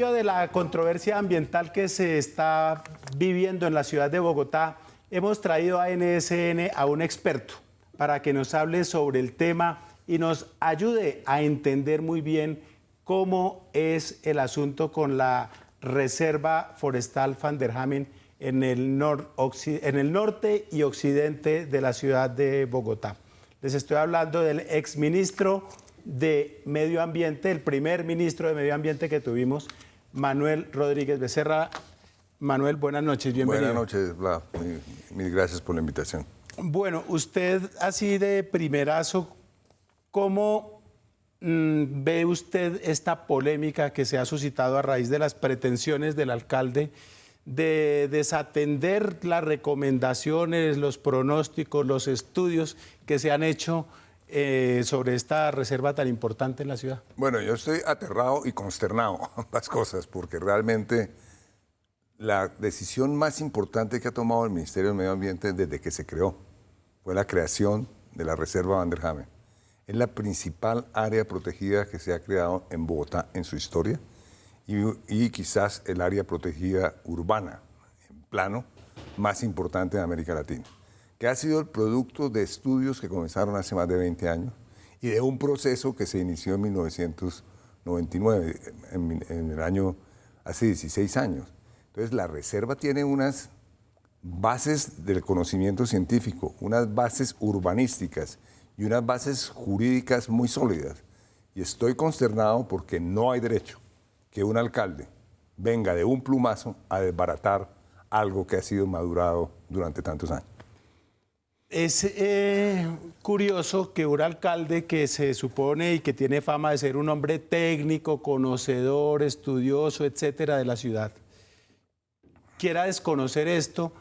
medio de la controversia ambiental que se está viviendo en la ciudad de Bogotá, hemos traído a NSN a un experto para que nos hable sobre el tema y nos ayude a entender muy bien cómo es el asunto con la Reserva Forestal Van der Hamen en el norte y occidente de la ciudad de Bogotá. Les estoy hablando del exministro de Medio Ambiente, el primer ministro de Medio Ambiente que tuvimos, Manuel Rodríguez Becerra. Manuel, buenas noches, bienvenido. Buenas noches, Bla. Mil gracias por la invitación. Bueno, usted así de primerazo, ¿cómo ve usted esta polémica que se ha suscitado a raíz de las pretensiones del alcalde de desatender las recomendaciones, los pronósticos, los estudios que se han hecho sobre esta reserva tan importante en la ciudad? Bueno, yo estoy aterrado y consternado, ambas cosas, porque realmente la decisión más importante que ha tomado el Ministerio del Medio Ambiente desde que se creó fue la creación de la Reserva Van der Hamen. Es la principal área protegida que se ha creado en Bogotá en su historia y quizás el área protegida urbana, en plano, más importante de América Latina, que ha sido el producto de estudios que comenzaron hace más de 20 años y de un proceso que se inició en 1999, en el año, hace 16 años. Entonces, la reserva tiene unas bases del conocimiento científico, unas bases urbanísticas y unas bases jurídicas muy sólidas. Y estoy consternado porque no hay derecho que un alcalde venga de un plumazo a desbaratar algo que ha sido madurado durante tantos años. Es curioso que un alcalde que se supone y que tiene fama de ser un hombre técnico, conocedor, estudioso, etcétera, de la ciudad, quiera desconocer esto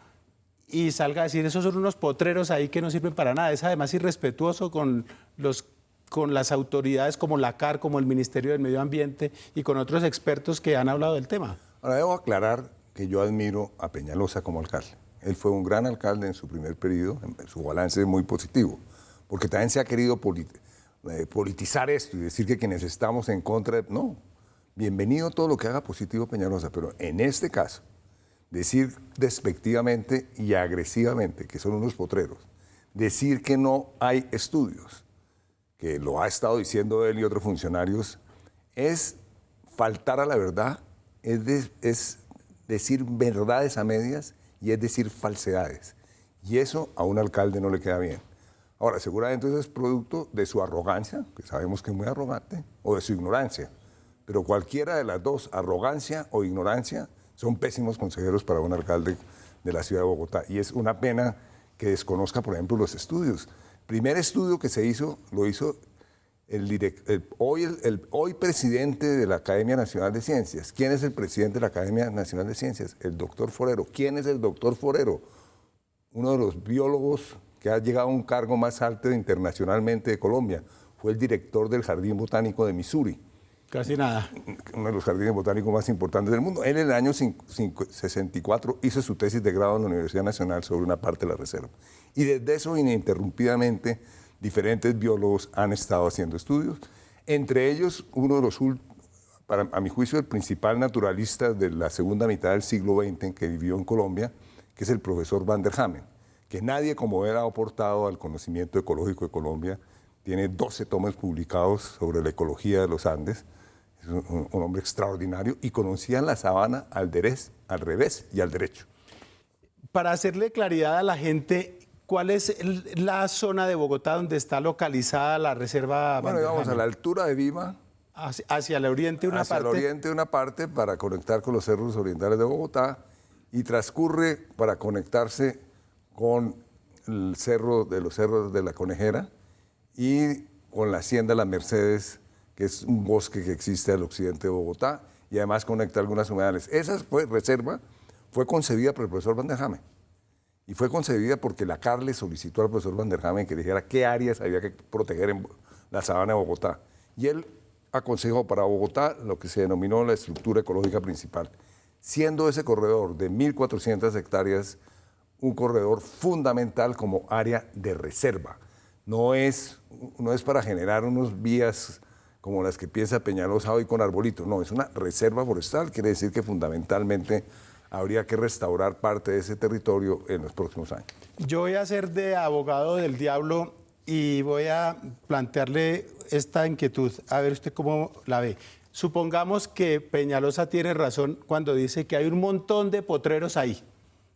y salga a decir, esos son unos potreros ahí que no sirven para nada. Es además irrespetuoso con las autoridades como la CAR, como el Ministerio del Medio Ambiente y con otros expertos que han hablado del tema. Ahora, debo aclarar que yo admiro a Peñalosa como alcalde. Él fue un gran alcalde en su primer periodo, su balance es muy positivo, porque también se ha querido politizar esto y decir que quienes estamos en contra de... No, bienvenido todo lo que haga positivo Peñalosa, pero en este caso, decir despectivamente y agresivamente que son unos potreros, decir que no hay estudios, que lo ha estado diciendo él y otros funcionarios, es faltar a la verdad, es decir verdades a medias y es decir falsedades. Y eso a un alcalde no le queda bien. Ahora, seguramente eso es producto de su arrogancia, que sabemos que es muy arrogante, o de su ignorancia. Pero cualquiera de las dos, arrogancia o ignorancia, son pésimos consejeros para un alcalde de la ciudad de Bogotá. Y es una pena que desconozca, por ejemplo, los estudios. El primer estudio que se hizo, lo hizo el hoy presidente de la Academia Nacional de Ciencias. ¿Quién es el presidente de la Academia Nacional de Ciencias? El doctor Forero. ¿Quién es el doctor Forero? Uno de los biólogos que ha llegado a un cargo más alto internacionalmente de Colombia. Fue el director del Jardín Botánico de Missouri. Casi nada. Uno de los jardines botánicos más importantes del mundo. Él en el año 64 hizo su tesis de grado en la Universidad Nacional sobre una parte de la reserva. Y desde eso, ininterrumpidamente, diferentes biólogos han estado haciendo estudios. Entre ellos, uno de los, a mi juicio, el principal naturalista de la segunda mitad del siglo XX que vivió en Colombia, que es el profesor Van der Hamen, que nadie como él ha aportado al conocimiento ecológico de Colombia. Tiene 12 tomos publicados sobre la ecología de los Andes. Es un hombre extraordinario y conocía la sabana al revés y al derecho. Para hacerle claridad a la gente, ¿cuál es la zona de Bogotá donde está localizada la reserva? Bueno, digamos a la altura de Vima. Hacia el oriente una parte. Hacia el oriente una parte para conectar con los cerros orientales de Bogotá y transcurre para conectarse con el cerro de los cerros de la Conejera y con la Hacienda Las Mercedes, que es un bosque que existe al occidente de Bogotá, y además conecta algunas humedales. Esa reserva fue concebida por el profesor Van der Hamen, y fue concebida porque la CAR le solicitó al profesor Van der Hamen que dijera qué áreas había que proteger en la sabana de Bogotá. Y él aconsejó para Bogotá lo que se denominó la estructura ecológica principal, siendo ese corredor de 1.400 hectáreas un corredor fundamental como área de reserva. No es para generar unos vías como las que piensa Peñalosa hoy con arbolitos. No, es una reserva forestal, quiere decir que fundamentalmente habría que restaurar parte de ese territorio en los próximos años. Yo voy a ser de abogado del diablo y voy a plantearle esta inquietud, a ver usted cómo la ve. Supongamos que Peñalosa tiene razón cuando dice que hay un montón de potreros ahí,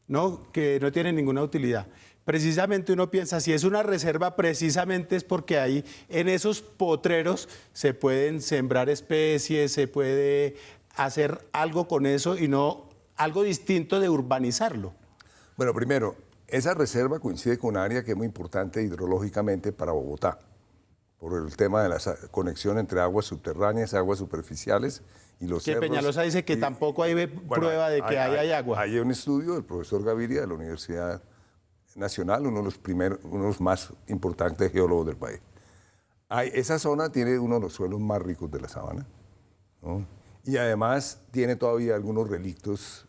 ¿no? Que no tienen ninguna utilidad. Precisamente uno piensa, si es una reserva, precisamente es porque ahí en esos potreros se pueden sembrar especies, se puede hacer algo con eso y no algo distinto de urbanizarlo. Bueno, primero, esa reserva coincide con un área que es muy importante hidrológicamente para Bogotá, por el tema de la conexión entre aguas subterráneas, aguas superficiales y los cerros. Que Peñalosa dice que tampoco hay prueba de que hay agua. Hay un estudio del profesor Gaviria de la Universidad Nacional, uno de los más importantes geólogos del país. Esa zona tiene uno de los suelos más ricos de la sabana, ¿no? Y además tiene todavía algunos relictos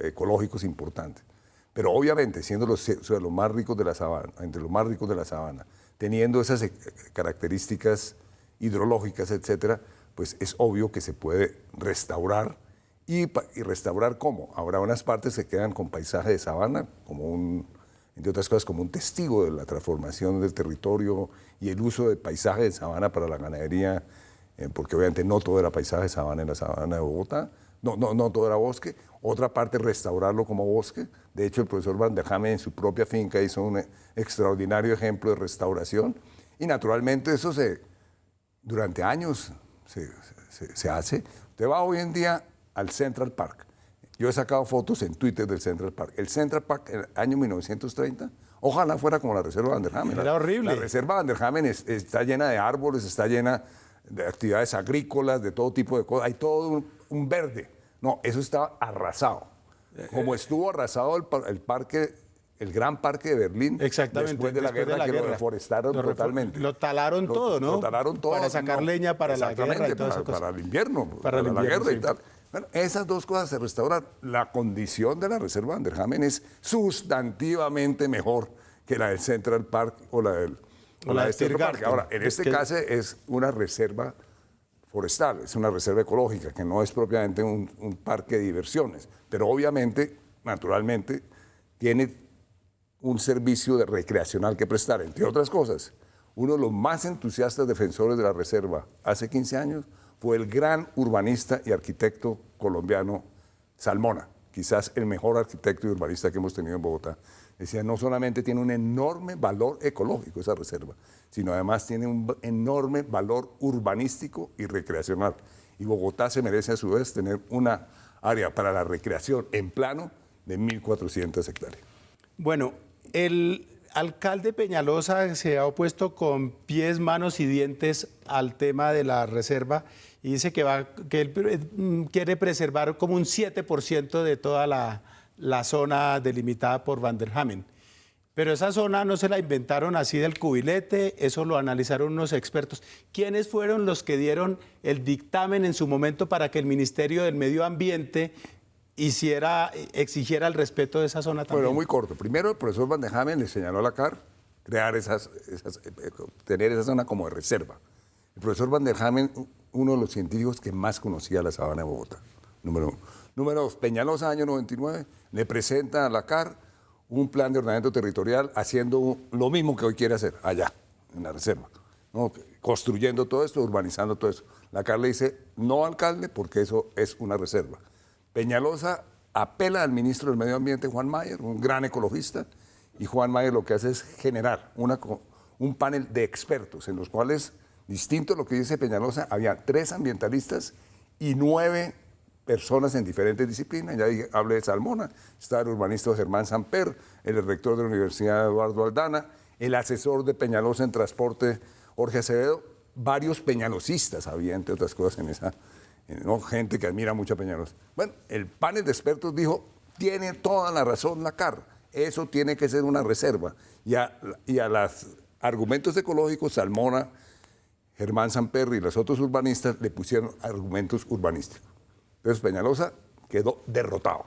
ecológicos importantes. Pero obviamente, siendo los suelos más ricos de la sabana, entre los más ricos de la sabana, teniendo esas características hidrológicas, etcétera, pues es obvio que se puede restaurar. ¿Y restaurar cómo? Habrá unas partes que quedan con paisaje de sabana, entre otras cosas, como un testigo de la transformación del territorio y el uso del paisaje de sabana para la ganadería, porque obviamente no todo era paisaje de sabana en la sabana de Bogotá, no todo era bosque. Otra parte, restaurarlo como bosque. De hecho, el profesor Van der Hamen en su propia finca hizo un extraordinario ejemplo de restauración. Y naturalmente eso durante años se hace. Usted va hoy en día al Central Park. Yo he sacado fotos en Twitter del Central Park. El Central Park en el año 1930, ojalá fuera como la Reserva Van der Hamen. Era horrible. La Reserva Van der Hamen está llena de árboles, está llena de actividades agrícolas, de todo tipo de cosas. Hay todo un verde. No, eso estaba arrasado. Como estuvo arrasado el gran parque de Berlín. Exactamente. Después de la guerra, que lo deforestaron totalmente. Lo talaron todo, ¿no? Lo talaron todo. Para sacar leña para la guerra y todas esas cosas. Para el invierno, para la guerra, sí. Y tal. Bueno, esas dos cosas se restauraron. La condición de la Reserva Van der Hamen es sustantivamente mejor que la del Central Park o la de este parque. Ahora, en este caso es una reserva forestal, es una reserva ecológica, que no es propiamente un parque de diversiones, pero obviamente, naturalmente, tiene un servicio recreacional que prestar, entre otras cosas. Uno de los más entusiastas defensores de la reserva hace 15 años fue el gran urbanista y arquitecto colombiano Salmona, quizás el mejor arquitecto y urbanista que hemos tenido en Bogotá. Decía, no solamente tiene un enorme valor ecológico esa reserva, sino además tiene un enorme valor urbanístico y recreacional. Y Bogotá se merece a su vez tener una área para la recreación en plano de 1.400 hectáreas. Bueno, el alcalde Peñalosa se ha opuesto con pies, manos y dientes al tema de la reserva y dice que él quiere preservar como un 7% de toda la zona delimitada por Van der Hamen. Pero esa zona no se la inventaron así del cubilete, eso lo analizaron unos expertos. ¿Quiénes fueron los que dieron el dictamen en su momento para que el Ministerio del Medio Ambiente exigiera el respeto de esa zona también? Bueno, muy corto. Primero, el profesor Van der Hamen le señaló a la CAR crear tener esa zona como de reserva. El profesor Van der Hamen, uno de los científicos que más conocía la sabana de Bogotá, número uno. Número dos, Peñalosa, año 99, le presenta a la CAR un plan de ordenamiento territorial haciendo lo mismo que hoy quiere hacer allá, en la reserva, ¿no? Construyendo todo esto, urbanizando todo eso. La CAR le dice, no, alcalde, porque eso es una reserva. Peñalosa apela al ministro del Medio Ambiente, Juan Mayer, un gran ecologista, y Juan Mayer lo que hace es generar un panel de expertos en los cuales, distinto a lo que dice Peñalosa, había 3 ambientalistas y 9 personas en diferentes disciplinas. Ya hablé de Salmona, está el urbanista Germán Samper, el rector de la Universidad Eduardo Aldana, el asesor de Peñalosa en transporte Jorge Acevedo, varios peñalosistas había, entre otras cosas, en esa, ¿no? Gente que admira mucho a Peñalosa. Bueno, el panel de expertos dijo, tiene toda la razón la CAR, eso tiene que ser una reserva. Y a los argumentos ecológicos, Salmona, Germán Samper y los otros urbanistas le pusieron argumentos urbanísticos. Entonces Peñalosa quedó derrotado.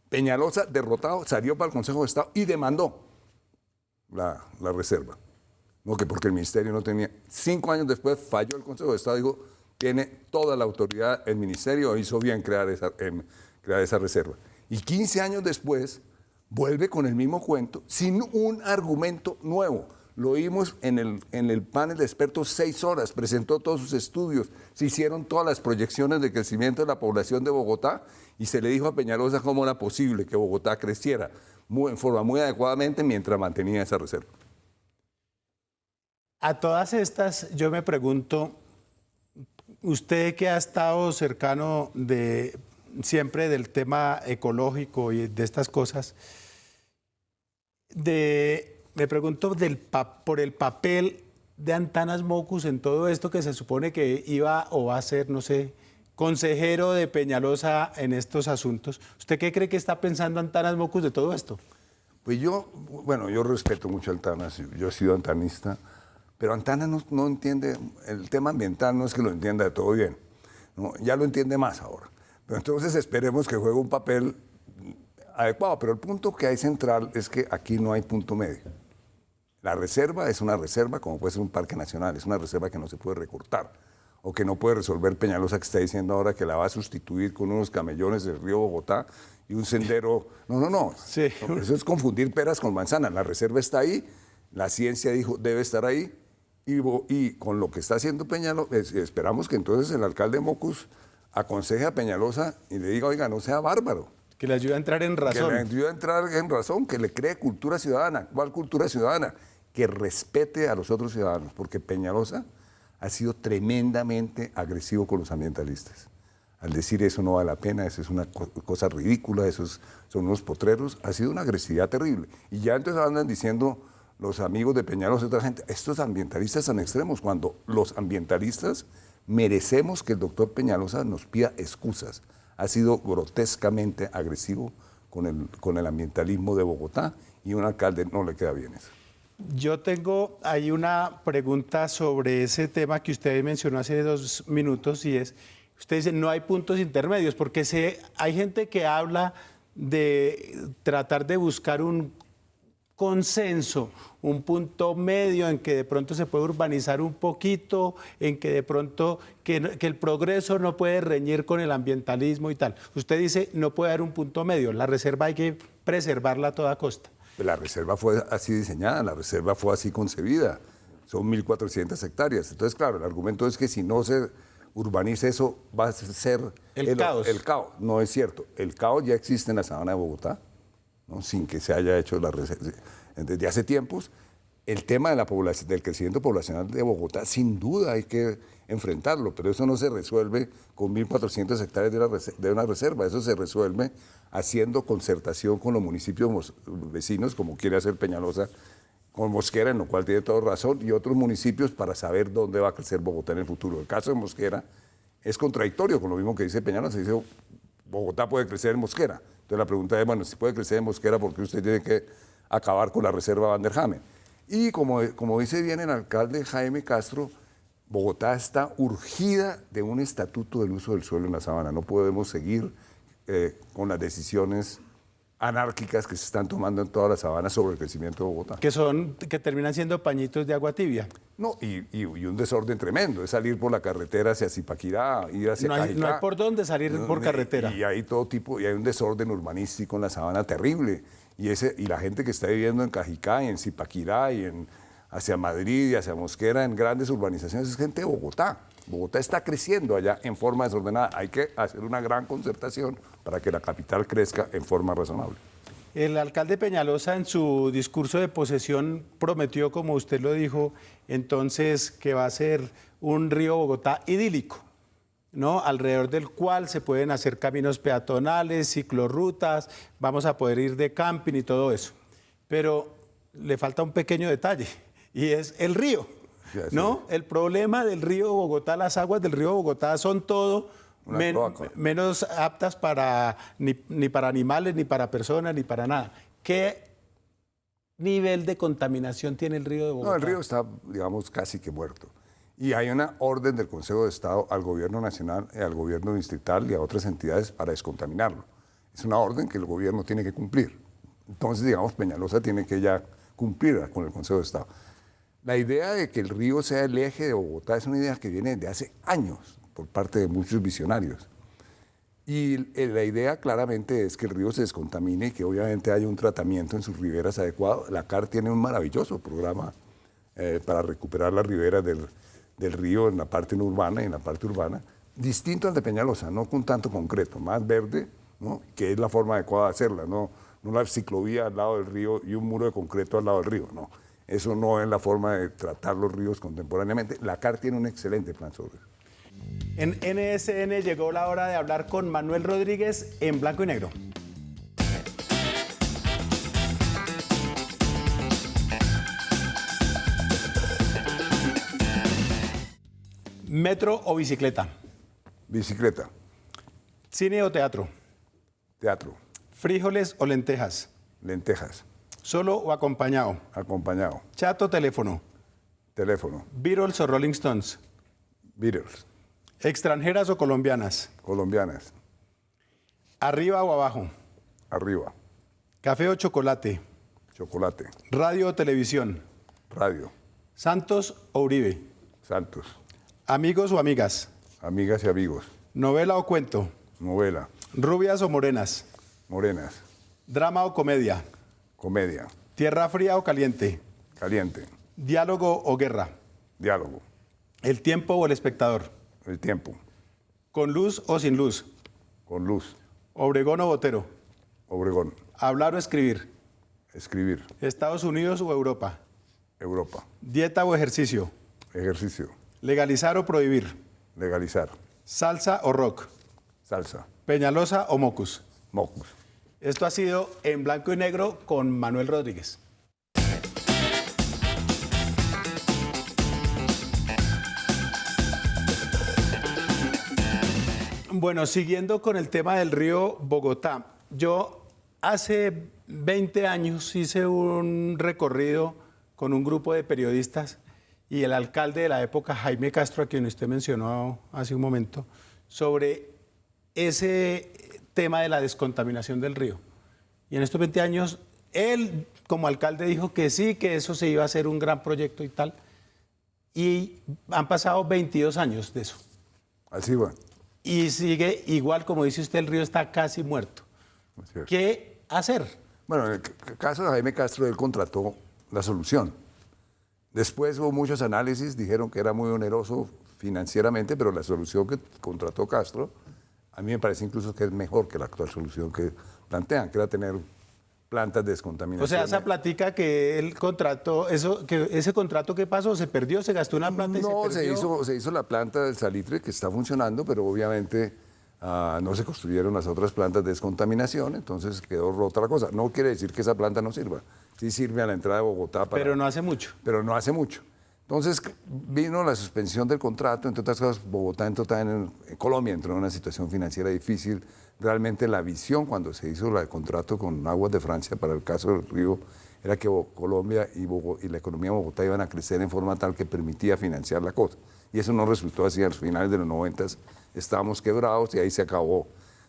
Peñalosa, derrotado, salió para el Consejo de Estado y demandó la reserva. No, que porque el ministerio no tenía. 5 años después falló el Consejo de Estado, dijo, tiene toda la autoridad el ministerio, hizo bien crear esa reserva. Y 15 años después vuelve con el mismo cuento, sin un argumento nuevo. Lo oímos en el panel de expertos 6 horas, presentó todos sus estudios, se hicieron todas las proyecciones de crecimiento de la población de Bogotá y se le dijo a Peñalosa cómo era posible que Bogotá creciera en forma muy adecuadamente mientras mantenía esa reserva. A todas estas, yo me pregunto, usted que ha estado cercano siempre del tema ecológico y de estas cosas, me pregunto por el papel de Antanas Mockus en todo esto que se supone que iba o va a ser, no sé, consejero de Peñalosa en estos asuntos. ¿Usted qué cree que está pensando Antanas Mockus de todo esto? Pues yo respeto mucho a Antanas, yo he sido antanista, pero Antanas no entiende, el tema ambiental no es que lo entienda de todo bien, ¿no? Ya lo entiende más ahora. Pero entonces esperemos que juegue un papel adecuado, pero el punto que hay central es que aquí no hay punto medio. La reserva es una reserva como puede ser un parque nacional, es una reserva que no se puede recortar o que no puede resolver Peñalosa que está diciendo ahora que la va a sustituir con unos camellones del río Bogotá y un sendero. No. Sí. Eso es confundir peras con manzanas. La reserva está ahí, la ciencia dijo debe estar ahí y con lo que está haciendo Peñalosa, esperamos que entonces el alcalde Mockus aconseje a Peñalosa y le diga, oiga, no sea bárbaro. Que le ayude a entrar en razón. Que le ayude a entrar en razón, que le cree cultura ciudadana. ¿Cuál cultura ciudadana? Que respete a los otros ciudadanos, porque Peñalosa ha sido tremendamente agresivo con los ambientalistas. Al decir eso no vale la pena, eso es una cosa ridícula, son unos potreros, ha sido una agresividad terrible. Y ya entonces andan diciendo los amigos de Peñalosa y otra gente, estos ambientalistas tan extremos, cuando los ambientalistas merecemos que el doctor Peñalosa nos pida excusas. Ha sido grotescamente agresivo con el ambientalismo de Bogotá y un alcalde no le queda bien eso. Yo tengo ahí una pregunta sobre ese tema que usted mencionó hace 2 minutos y es, usted dice no hay puntos intermedios porque hay gente que habla de tratar de buscar un consenso, un punto medio en que de pronto se puede urbanizar un poquito, en que de pronto que el progreso no puede reñir con el ambientalismo y tal. Usted dice no puede haber un punto medio, la reserva hay que preservarla a toda costa. La reserva fue así diseñada, la reserva fue así concebida, son 1.400 hectáreas. Entonces, claro, el argumento es que si no se urbaniza eso va a ser el caos. El caos, no es cierto. El caos ya existe en la sabana de Bogotá, ¿no? Sin que se haya hecho la reserva. Desde hace tiempos, el tema del crecimiento poblacional de Bogotá, sin duda hay que enfrentarlo, pero eso no se resuelve con 1.400 hectáreas de una reserva, eso se resuelve haciendo concertación con los municipios vecinos, como quiere hacer Peñalosa con Mosquera, en lo cual tiene toda razón, y otros municipios para saber dónde va a crecer Bogotá en el futuro. El caso de Mosquera es contradictorio con lo mismo que dice Peñalosa, dice Bogotá puede crecer en Mosquera. Entonces la pregunta es, bueno, si puede crecer en Mosquera, ¿por qué usted tiene que acabar con la reserva Van der Hamen? Y como dice bien el alcalde Jaime Castro, Bogotá está urgida de un estatuto del uso del suelo en la sabana. No podemos seguir con las decisiones anárquicas que se están tomando en toda la sabana sobre el crecimiento de Bogotá. Que terminan siendo pañitos de agua tibia. No, y un desorden tremendo, es salir por la carretera hacia Zipaquirá, ir hacia Cajicá. No hay por dónde salir por carretera. Y hay todo tipo, y hay un desorden urbanístico en la sabana terrible. Y la gente que está viviendo en Cajicá y en Zipaquirá y hacia Madrid y hacia Mosquera en grandes urbanizaciones es gente de Bogotá. Bogotá está creciendo allá en forma desordenada. Hay que hacer una gran concertación para que la capital crezca en forma razonable. El alcalde Peñalosa en su discurso de posesión prometió, como usted lo dijo, entonces que va a ser un río Bogotá idílico, ¿no? Alrededor del cual se pueden hacer caminos peatonales, ciclorrutas, vamos a poder ir de camping y todo eso. Pero le falta un pequeño detalle y es el río, ¿no? El problema del río Bogotá, las aguas del río Bogotá son todo menos aptas ni para animales, ni para personas, ni para nada. ¿Qué nivel de contaminación tiene el río de Bogotá? No, el río está, digamos, casi que muerto. Y hay una orden del Consejo de Estado al gobierno nacional, al gobierno distrital y a otras entidades para descontaminarlo. Es una orden que el gobierno tiene que cumplir. Entonces, digamos, Peñalosa tiene que ya cumplir con el Consejo de Estado. La idea de que el río sea el eje de Bogotá es una idea que viene desde hace años por parte de muchos visionarios. Y la idea claramente es que el río se descontamine y que obviamente haya un tratamiento en sus riberas adecuado. La CAR tiene un maravilloso programa para recuperar las riberas del río en la parte no urbana y en la parte urbana, distinto al de Peñalosa, no con tanto concreto, más verde, ¿no? Que es la forma adecuada de hacerla, no la ciclovía al lado del río y un muro de concreto al lado del río, no. Eso no es la forma de tratar los ríos contemporáneamente. La CAR tiene un excelente plan sobre eso. En NSN llegó la hora de hablar con Manuel Rodríguez en blanco y negro. ¿Metro o bicicleta? Bicicleta, ¿Cine o teatro? teatro, ¿Frijoles o lentejas? lentejas, ¿Solo o acompañado? acompañado, ¿Chat o teléfono? teléfono, ¿Beatles o Rolling Stones? Beatles, ¿Extranjeras o colombianas? colombianas, ¿Arriba o abajo? arriba, ¿Café o chocolate? chocolate, ¿Radio o televisión? radio, ¿Santos o Uribe? Santos, ¿Amigos o amigas? amigas y amigos, ¿Novela o cuento? novela, ¿Rubias o morenas? morenas, ¿Drama o comedia? comedia, ¿Tierra fría o caliente? caliente, ¿Diálogo o guerra? diálogo, ¿El tiempo o el espectador? el tiempo, ¿Con luz o sin luz? con luz, ¿Obregón o Botero? Obregón, ¿Hablar o escribir? escribir, ¿Estados Unidos o Europa? Europa, ¿Dieta o ejercicio? ejercicio, ¿Legalizar o prohibir? legalizar, ¿Salsa o rock? salsa, ¿Peñalosa o Mocus? mocus. Esto ha sido En Blanco y Negro con Manuel Rodríguez. Bueno, siguiendo con el tema del río Bogotá, yo hace 20 años hice un recorrido con un grupo de periodistas y el alcalde de la época, Jaime Castro, a quien usted mencionó hace un momento, sobre ese tema de la descontaminación del río. Y en estos 20 años, él como alcalde dijo que sí, que eso se iba a hacer un gran proyecto y tal. Y han pasado 22 años de eso. Así va. Y sigue igual, como dice usted, el río está casi muerto. Así es. ¿Qué hacer? Bueno, en el caso de Jaime Castro, él contrató la solución. Después hubo muchos análisis, dijeron que era muy oneroso financieramente, pero la solución que contrató Castro, a mí me parece incluso que es mejor que la actual solución que plantean, que era tener plantas de descontaminación. O sea, esa platica que él contrató, ese contrato que pasó, se perdió, se gastó una plata y No, se perdió. se hizo la planta del salitre que está funcionando, pero obviamente no se construyeron las otras plantas de descontaminación, entonces quedó rota la cosa. No quiere decir que esa planta no sirva. Sí sirve a la entrada de Bogotá. Pero no hace mucho. Pero no hace mucho. Entonces vino la suspensión del contrato, entre otras cosas, Bogotá entró también en Colombia entró en una situación financiera difícil. Realmente la visión cuando se hizo el contrato con Aguas de Francia para el caso del río era que Colombia y la economía de Bogotá iban a crecer en forma tal que permitía financiar la cosa. Y eso no resultó así. A los finales de los 90 estábamos quebrados y ahí se acabó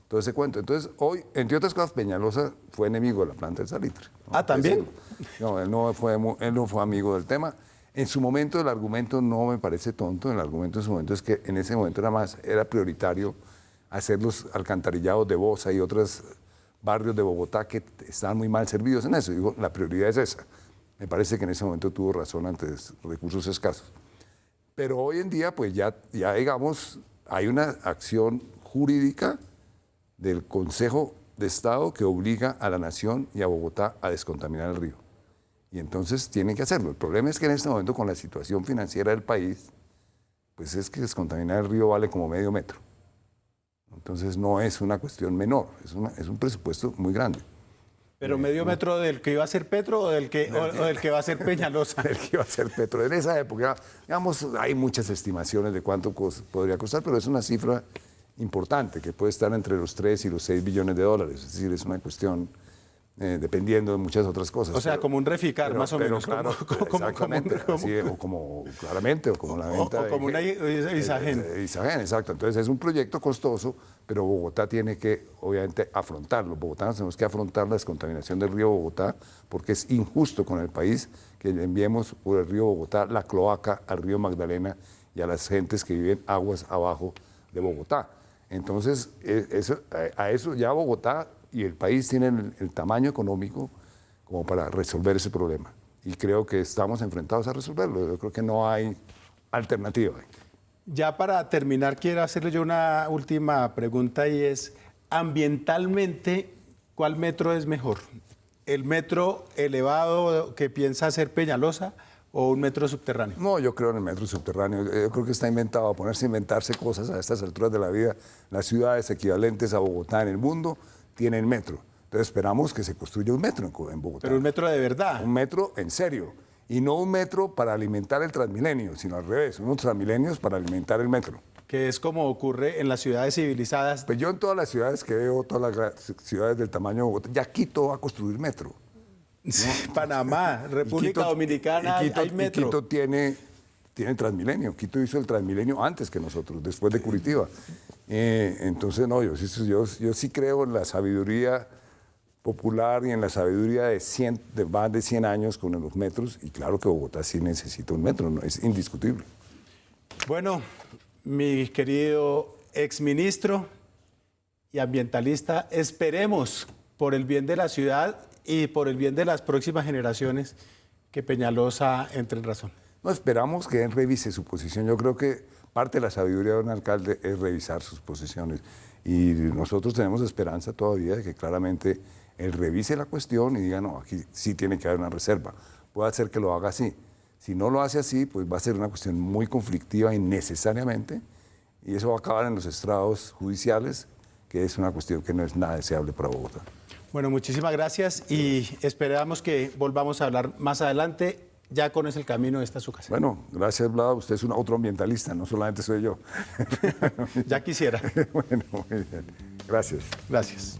todo ese cuento. Entonces hoy, entre otras cosas, Peñalosa fue enemigo de la planta del salitre. ¿No? Ah, ¿también? No, él no fue amigo del tema. En su momento el argumento no me parece tonto, el argumento en su momento es que en ese momento era prioritario hacer los alcantarillados de Bosa y otros barrios de Bogotá que estaban muy mal servidos en eso. Digo, la prioridad es esa. Me parece que en ese momento tuvo razón ante recursos escasos. Pero hoy en día, pues ya digamos, hay una acción jurídica del Consejo de Estado que obliga a la Nación y a Bogotá a descontaminar el río. Y entonces tienen que hacerlo. El problema es que en este momento, con la situación financiera del país, pues es que descontaminar el río vale como medio metro. Entonces no es una cuestión menor, es un presupuesto muy grande. ¿Pero medio metro del que iba a ser Petro o del que va a ser Peñalosa? El que iba a ser Petro. En esa época, digamos, hay muchas estimaciones de cuánto podría costar, pero es una cifra importante, que puede estar entre los 3 y los 6 billones de dólares. Es decir, es una cuestión dependiendo de muchas otras cosas. O sea, como un reficar, más o menos. Claro, exactamente, claramente, o como la venta o como una Isagen. Isagen, exacto. Entonces es un proyecto costoso, pero Bogotá tiene que, obviamente, afrontarlo. Los bogotanos tenemos que afrontar la descontaminación del río Bogotá, porque es injusto con el país que le enviemos por el río Bogotá la cloaca al río Magdalena y a las gentes que viven aguas abajo de Bogotá. Entonces, a eso ya Bogotá y el país tienen el tamaño económico como para resolver ese problema. Y creo que estamos enfrentados a resolverlo. Yo creo que no hay alternativa. Ya para terminar, quiero hacerle yo una última pregunta y es, ambientalmente, ¿cuál metro es mejor? ¿El metro elevado que piensa hacer Peñalosa o un metro subterráneo? No, yo creo en el metro subterráneo. Yo creo que está inventado, ponerse a inventarse cosas a estas alturas de la vida. Las ciudades equivalentes a Bogotá en el mundo tienen metro. Entonces esperamos que se construya un metro en Bogotá. Pero un metro de verdad. Un metro en serio. Y no un metro para alimentar el Transmilenio, sino al revés, unos Transmilenios para alimentar el metro. Que es como ocurre en las ciudades civilizadas. Pues yo en todas las ciudades que veo, todas las ciudades del tamaño de Bogotá, ya Quito va a construir metro. ¿No? Panamá, República Dominicana, hay metro. Y Quito tiene Transmilenio. Quito hizo el Transmilenio antes que nosotros, después de Curitiba. Entonces, no, yo sí creo en la sabiduría popular y en la sabiduría de más de 100 años con los metros. Y claro que Bogotá sí necesita un metro, ¿no? Es indiscutible. Bueno, mi querido exministro y ambientalista, esperemos por el bien de la ciudad y por el bien de las próximas generaciones que Peñalosa entre en razón. No, esperamos que él revise su posición. Yo creo que parte de la sabiduría de un alcalde es revisar sus posiciones. Y nosotros tenemos esperanza todavía de que claramente él revise la cuestión y diga, no, aquí sí tiene que haber una reserva. Puede ser que lo haga así. Si no lo hace así, pues va a ser una cuestión muy conflictiva innecesariamente, y eso va a acabar en los estrados judiciales, que es una cuestión que no es nada deseable para Bogotá. Bueno, muchísimas gracias y esperamos que volvamos a hablar más adelante. Ya conoce el camino, esta es su casa. Bueno, gracias, Vlad. Usted es otro ambientalista, no solamente soy yo. Ya quisiera. Bueno, muy bien. Gracias. Gracias.